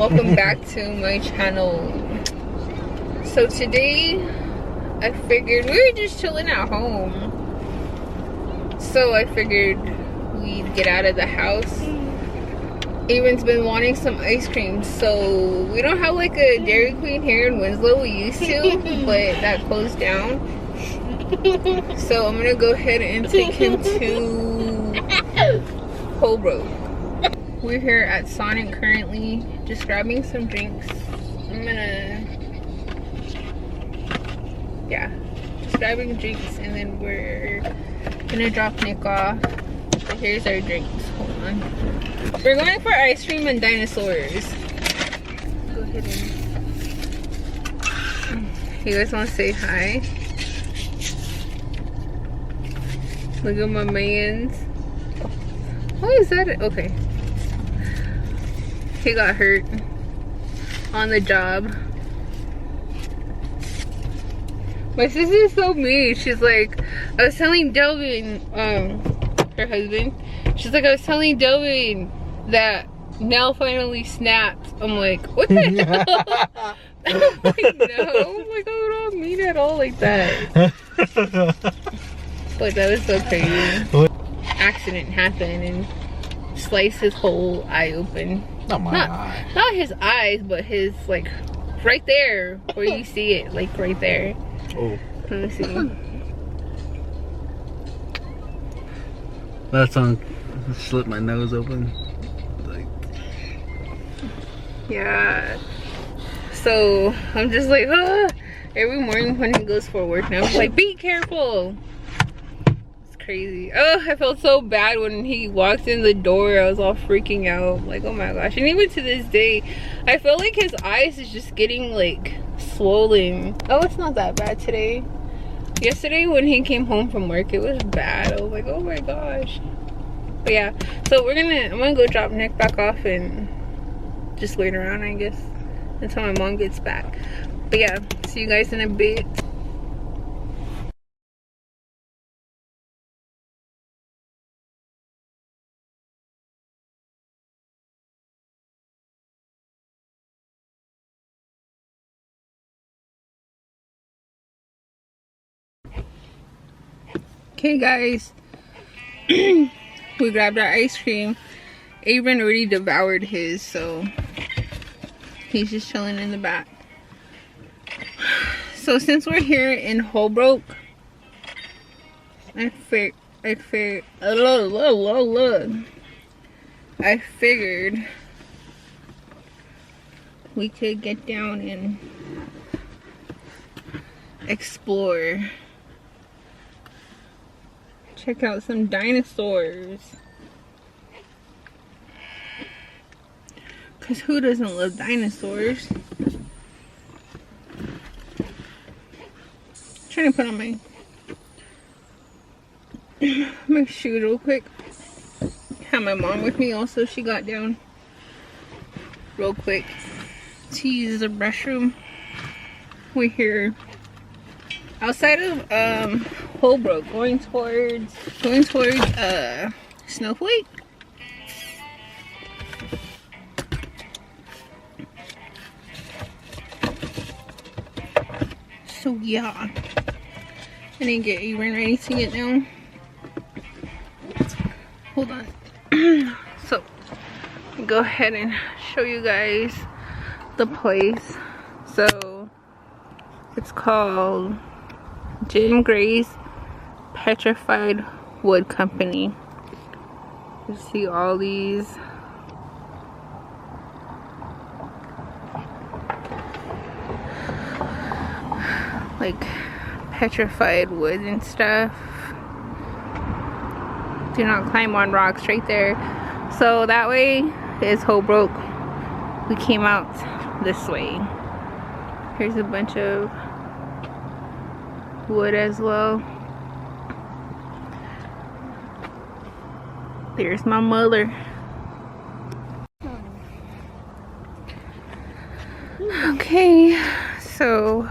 Welcome back to my channel. So today I figured we were just chilling at home, so I figured we'd get out of the house. Evan's been wanting some ice cream, so we don't have like a Dairy Queen here in Winslow. We used to, but that closed down. So I'm gonna go ahead and take him to Holbrook. We're here at Sonic currently, just grabbing some drinks. Just grabbing drinks, and then we're gonna drop Nick off. So here's our drinks. Hold on. We're going for ice cream and Dinosaurs. Go ahead and... You guys want to say hi? Look at my mans. What is that? Okay. He got hurt on the job. My sister's so mean. She's like, I was telling Delvin, her husband, she's like, I was telling Delvin that Nell finally snapped. I'm like, what the hell? I'm like, no. I'm like, I don't mean at all like that. But that was so crazy. Accident happened and sliced his whole eye open. Not his eyes, but his, like, right there where you see it, like right there. Oh. Let me see. That song slit my nose open. Like, yeah. So I'm just like, ah. Every morning when he goes for work now, I'm like, be careful. It's crazy. Oh, I felt so bad when he walked in the door. I was all freaking out. Like, oh my gosh. And even to this day, I feel like his eyes is just getting like swollen. Oh, it's not that bad today. Yesterday when he came home from work, it was bad. I was like, oh my gosh. But yeah, so I'm gonna go drop Nick back off and just wait around, I guess, until my mom gets back. But yeah, see you guys in a bit. Okay guys, we grabbed our ice cream. Abram already devoured his, so he's just chilling in the back. So since we're here in Holbrook, I figured we could get down and explore. Check out some dinosaurs. Cause who doesn't love dinosaurs? I'm trying to put on my shoe real quick. Have my mom with me also. She got down real quick to use the restroom. We're here outside of Holbrook, going towards Snowflake. So yeah, I didn't get even ready to get down. Hold on. So go ahead and show you guys the place. So it's called Jim Gray's Petrified Wood Company. You see all these like petrified wood and stuff. Do not climb on rocks right there. So that way is Holbrook. We came out this way. Here's a bunch of wood as well. There's my mother. Okay, so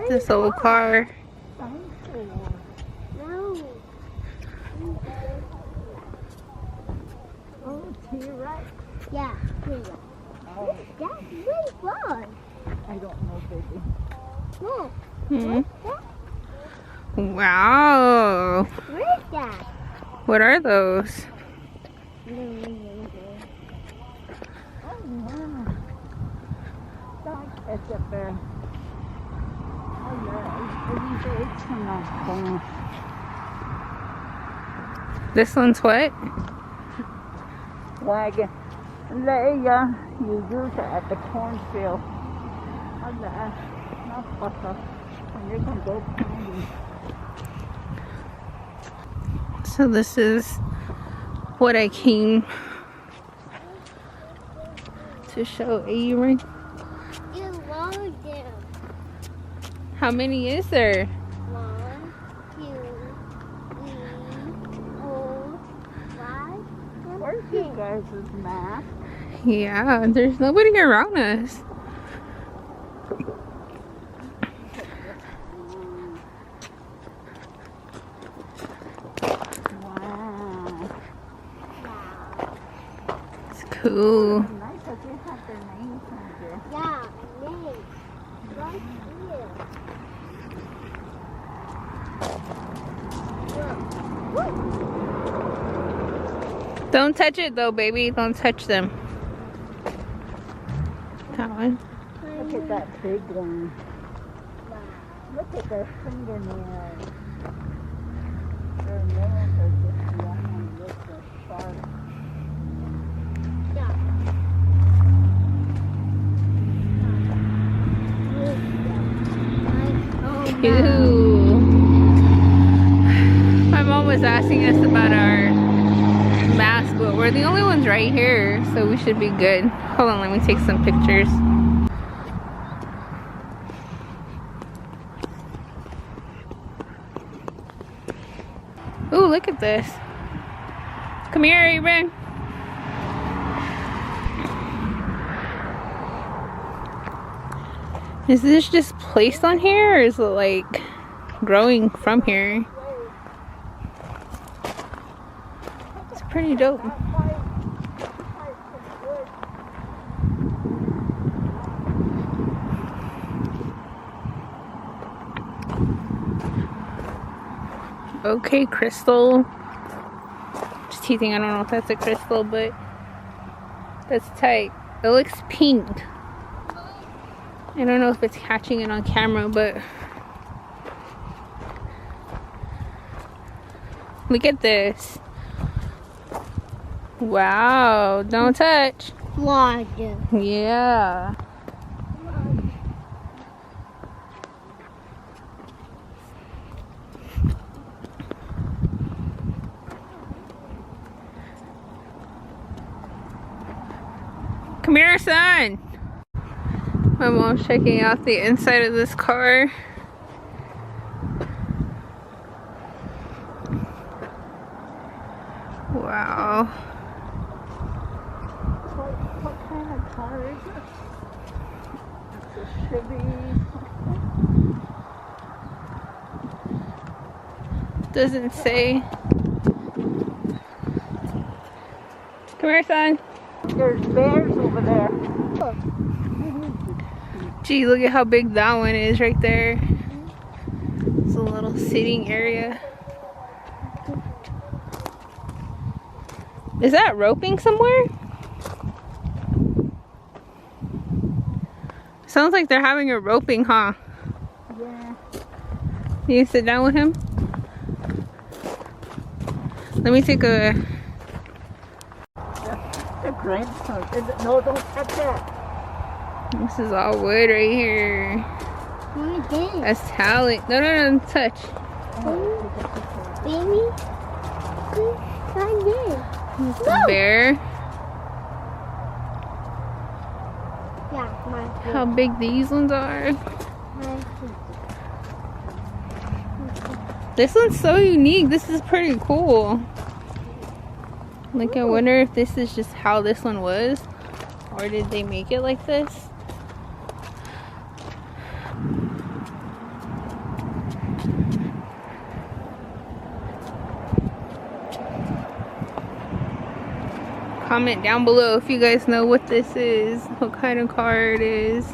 this old car. Yeah. Oh. That's really fun. I don't know, baby. No. Hmm. Wow. Where is that? What are those? Oh, wow. That's up there. Oh, yeah. This one's what? Wagon. Leia, you use it at the cornfield. Not butter. And you're going to go pounding. So this is what I came to show Aaron. You love them. How many is there? 1, 2, 3, 4, 5. Where's you guys' map? Yeah, there's nobody around us. Wow. It's cool. Nice that they have their names on there. Yeah, names. Right here. Don't touch it though, baby. Don't touch them. That one. Look at that big one. Look at their fingernails. Their nails are just long. Look, they're sharp. Ew. My mom was asking us about our mask, but we're the only ones right here, so we should be good. Hold on, let me take some pictures. Ooh, look at this. Come here, Aaron. Is this just placed on here, or is it like growing from here? It's pretty dope. Okay, crystal. Just teasing, I don't know if that's a crystal, but that's tight. It looks pink. I don't know if it's catching it on camera, but look at this. Wow, don't touch. Large. Yeah. Come here, son. My mom's checking out the inside of this car. Wow. What kind of car is it? It's a Chevy. Doesn't say. Come here, son. There's bears over there. Look. Gee, look at how big that one is right there. It's a little sitting area. Is that roping somewhere? Sounds like they're having a roping, huh? Yeah. You sit down with him? Let me take a... The grandson. No, don't touch that. This is all wood right here. That's talent. No, don't touch. Baby? It's the bear. Yeah, How big these ones are. This one's so unique. This is pretty cool. Like, I wonder if this is just how this one was, or did they make it like this? comment down below if you guys know what this is, what kind of car it is.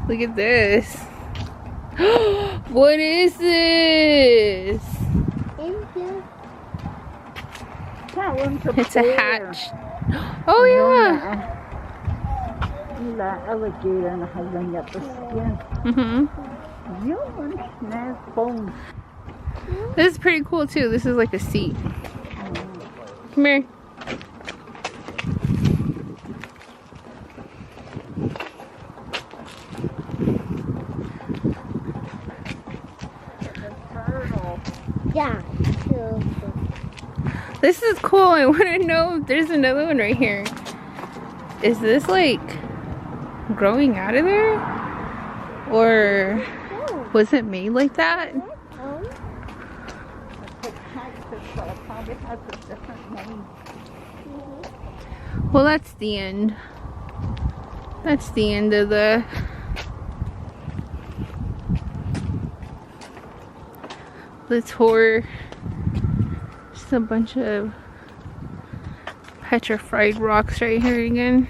Look at this. What is this? It's a hatch. Oh yeah. That alligator and has them got the skin. Bones. This is pretty cool too. This is like a seat. Come here. Yeah. This is cool. I want to know if there's another one right here. Is this like growing out of there? Or was it made like that? Well, that's the end. That's the end of the tour. Just a bunch of petrified rocks right here again.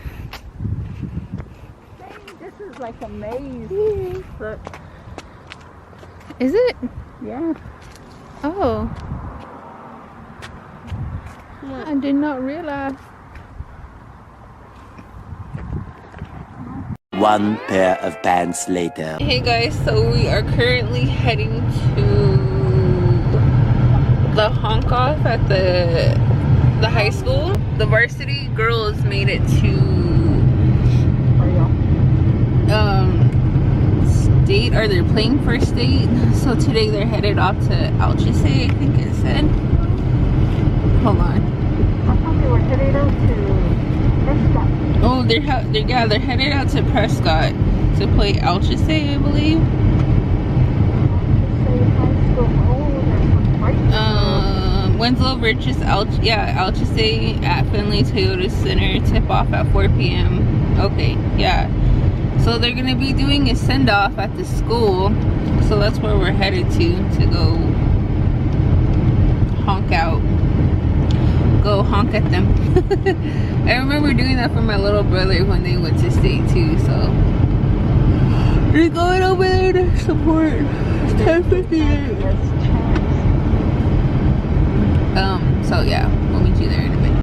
This is like a maze. Look. Is it? Yeah. Oh. I did not realize. One pair of pants later. Hey guys, so we are currently heading to the honk off at the high school. The varsity girls made it to state, or they're playing for state. So today they're headed off to Alchesay, I think it said. Hold on. I thought they were headed out to Prescott. Oh, they're headed out to Prescott to play Alchesay, I believe. Winslow versus Alchesay at Finley Toyota Center. Tip off at 4 p.m. Okay, yeah. So they're gonna be doing a send off at the school. So that's where we're headed to go honk out. Go honk at them. I remember doing that for my little brother when they went to state too, so we're going over there to support. It's 10:58. So yeah, we'll meet you there in a bit.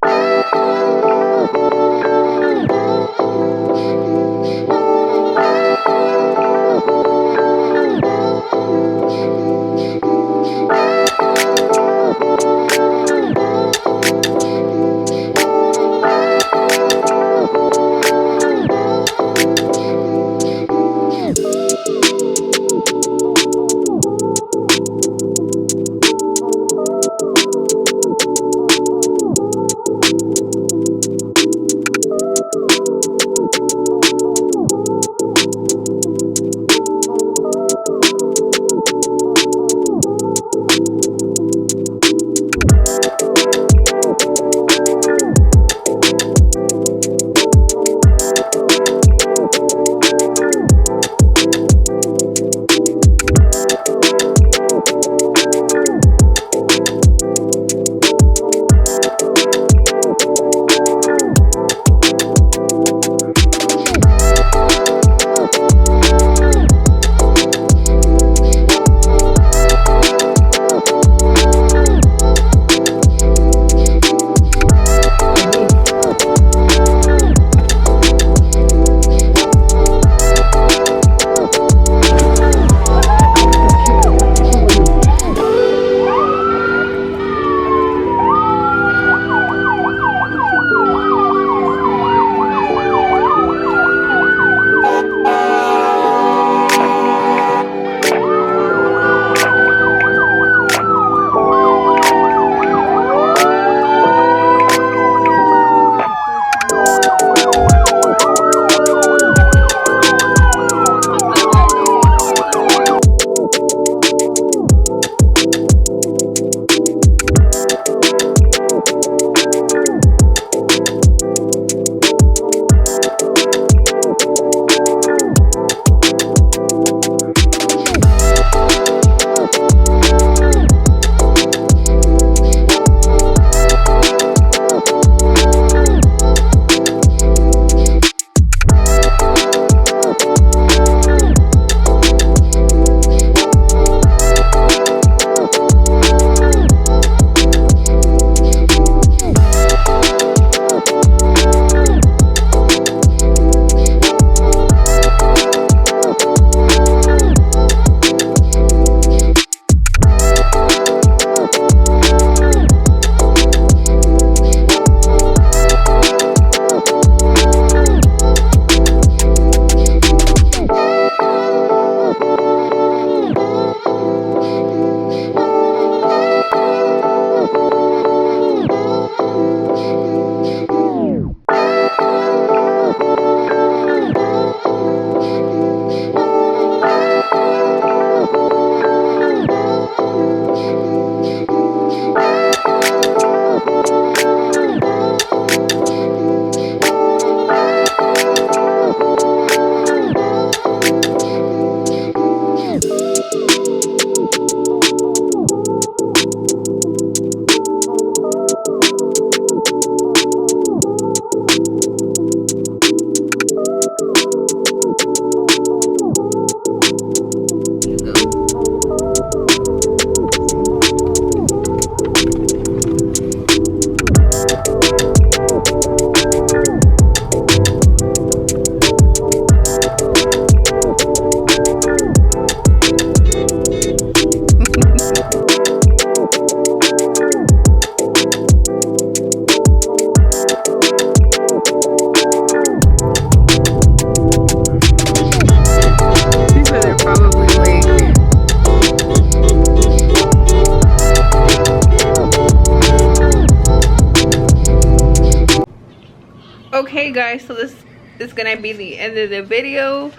Okay guys, so this is gonna be the end of the video.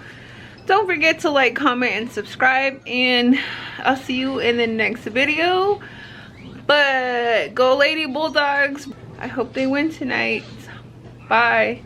Don't forget to like, comment, and subscribe, and I'll see you in the next video. But go Lady Bulldogs. I hope they win tonight. Bye.